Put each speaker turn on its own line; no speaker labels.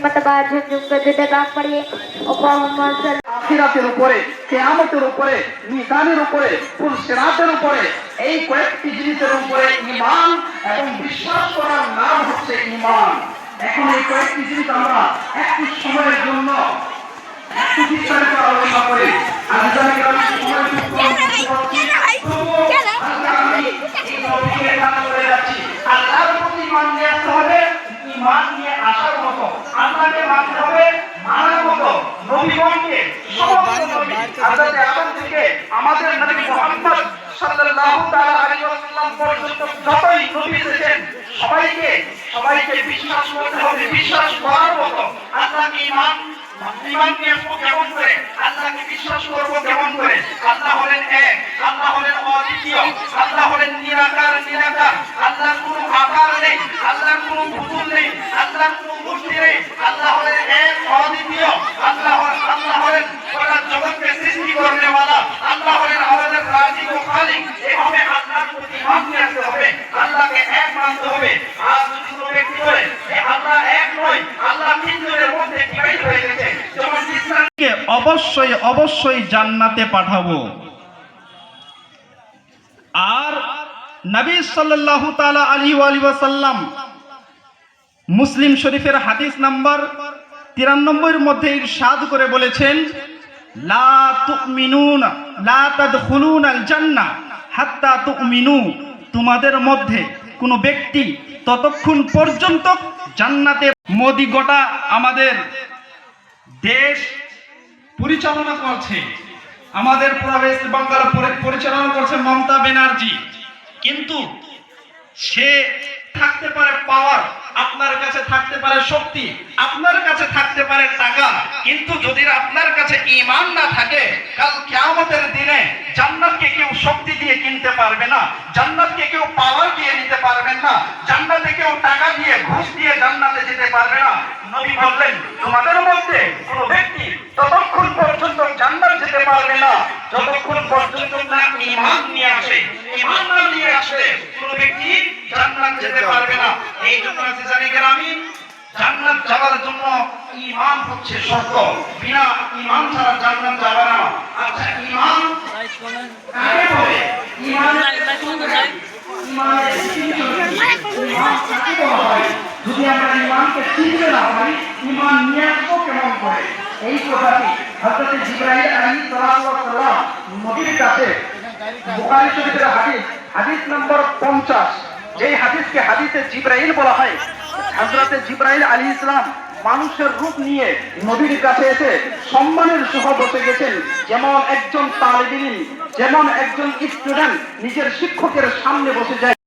مرتبہ جھنجھم کر دیتے کام پڑھیے اللهم صل
আখিরাতের উপরে, কিয়ামতের উপরে, মিজানের উপরে, ফুল সিরাতের উপরে, এই কয়েকটি জিনিসের উপরে ঈমান এবং বিশ্বাস করার নাম হচ্ছে ঈমান। এখন এই কয়েকটি জিনিস আমরা একটু সময়ের জন্য একটু বিস্তারিত আলোচনা করি। আমি জানি আমি সময় খুব কম দিতে পারছি, তবুও আমি এই টপিকে কাজ করে যাচ্ছি। আল্লাহর প্রতি ঈমান নিয়ে আসতে হবে, ঈমান নিয়ে আসার মতো আল্লাহকে মানতে হবে, মানার মতো নবীগণকে, সমস্ত নবী হযরত আদম থেকে আমাদের নবী মুহাম্মদ সাল্লাল্লাহু তাআলা আলাইহি ওয়াসাল্লাম পর্যন্ত যতই নবী এসেছেন সবাইকে বিশ্বাস করতে হবে, বিশ্বাস করার মতো। আল্লাহকে ঈমান নিয়ে কেমন করে, আল্লাহকে বিশ্বাস করব কেমন করে? আল্লাহ হলেন এক, আল্লাহ হলেন অদ্বিতীয়, আল্লাহ হলেন নিরাকার, আল্লাহর কোনো আকার নেই, আল্লাহর কোনো পুতুল নেই, আল্লাহর কোনো মূর্তি নেই। আল্লাহ হলেন এক, অদ্বিতীয়, আল্লাহ হলেন গোটা জগৎকে সৃষ্টি করনেওয়ালা, আল্লাহ হলেন আমাদের রাজিক ও খালিক। এভাবে আল্লাহর প্রতি ঈমান নিয়ে আসতে হবে, আল্লাহকে এক মানতে হবে। আর যদি কোনো ব্যক্তি বলে আল্লাহ এক নয়, আল্লাহ তিনজনের মধ্যে ডিভাইড হয়ে গেছে, যেমন ইসলামকে অবশ্যই জান্নাতে পাঠাবো। আর নবী সাল্লাল্লাহু তাআলা আলাইহি ওয়াসাল্লাম মুসলিম শরীফের হাদিস নাম্বার 93 এর মধ্যে ইরশাদ করে বলেছেন, লা তুমিনুনা লা তাদখুলুনাল জান্নাহ হাত্তা তুমিনু, তোমাদের মধ্যে কোনো ব্যক্তি ততক্ষণ পর্যন্ত জান্নাতে। মোদি গোটা আমাদের দেশ পরিচালনা করছে, আমাদের পুরো ওয়েস্ট বেঙ্গল পরিচালনা করছে মমতা ব্যানার্জি। কিন্তু সে থাকতে পারে পাওয়ার, আপনার কাছে থাকতে পারে শক্তি, আপনার কাছে থাকতে পারে টাকা, কিন্তু যদি আপনার কাছে ঈমান না থাকে, কাল কিয়ামতের দিনে জান্নাতকে কেউ শক্তি দিয়ে কিনতে পারবে না, জান্নাতকে কেউ পাওয়ার দিয়ে নিতে পারবে না, জান্নাতে কেউ টাকা দিয়ে ঘুষ দিয়ে জান্নাতে যেতে পারবে না। নবী বললেন, তোমাদের মধ্যে কোনো ব্যক্তি ততক্ষণ পর্যন্ত জান্নাত যেতে পারবে না যতক্ষণ পর্যন্ত না ঈমান নিয়ে আসে। ঈমান না নিয়ে আসলে কোনো ব্যক্তি জান্নাত যেতে পারবে না। এই জন্য জানি আমি জান্নাত যাওয়ার জন্য ঈমান হচ্ছে শর্ত, বিনা ঈমান ছাড়া জান্নাত যাবে না। আচ্ছা, ঈমান কাকে বলে? ঈমান যদি আমরা ঈমানকে চিনতে না পারি, ঈমান নিয়ে আসবো কেমন করে? এই কথাটি হযরত জিবরাইল আলাইহিস সালাম নবীর কাছে বুখারী শরীফের হাদিস নম্বর 50, এই হাদিসকে হাদিসে জিবরাইল বলা হয়। হযরত জিবরাইল আলাইহিস সালাম মানুষের রূপ নিয়ে নবীর কাছে এসে সম্মানের সহ বসে গেছেন, যেমন একজন তালিব ইলম, যেমন একজন স্টুডেন্ট নিজের শিক্ষকের সামনে বসে যায়।